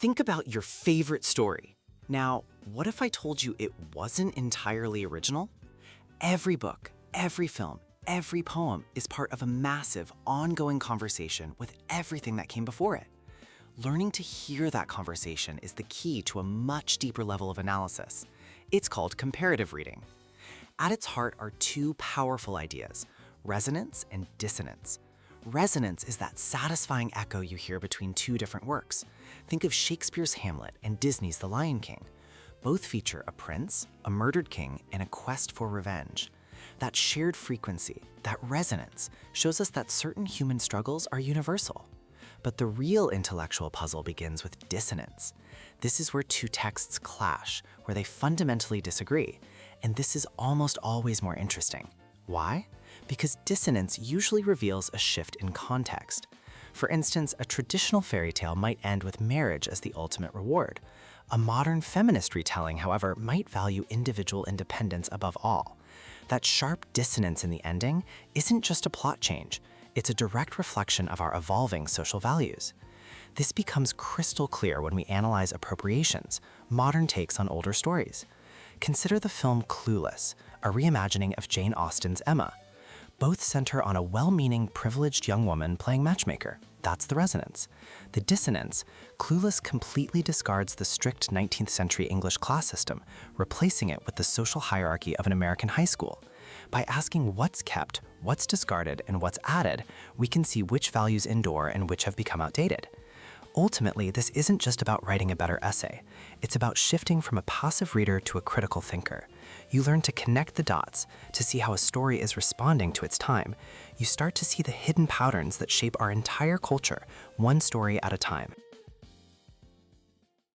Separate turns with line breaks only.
Think about your favorite story. Now, what if I told you it wasn't entirely original? Every book, every film, every poem is part of a massive, ongoing conversation with everything that came before it. Learning to hear that conversation is the key to a much deeper level of analysis. It's called comparative reading. At its heart are two powerful ideas: resonance and dissonance. Resonance is that satisfying echo you hear between two different works. Think of Shakespeare's Hamlet and Disney's The Lion King. Both feature a prince, a murdered king, and a quest for revenge. That shared frequency, that resonance, shows us that certain human struggles are universal. But the real intellectual puzzle begins with dissonance. This is where two texts clash, where they fundamentally disagree, and this is almost always more interesting. Why? Because dissonance usually reveals a shift in context. For instance, a traditional fairy tale might end with marriage as the ultimate reward. A modern feminist retelling, however, might value individual independence above all. That sharp dissonance in the ending isn't just a plot change, it's a direct reflection of our evolving social values. This becomes crystal clear when we analyze appropriations, modern takes on older stories. Consider the film Clueless, a reimagining of Jane Austen's Emma. Both center on a well-meaning, privileged young woman playing matchmaker. That's the resonance. The dissonance: Clueless completely discards the strict 19th century English class system, replacing it with the social hierarchy of an American high school. By asking what's kept, what's discarded, and what's added, we can see which values endure and which have become outdated. Ultimately, this isn't just about writing a better essay. It's about shifting from a passive reader to a critical thinker. You learn to connect the dots, to see how a story is responding to its time. You start to see the hidden patterns that shape our entire culture, one story at a time.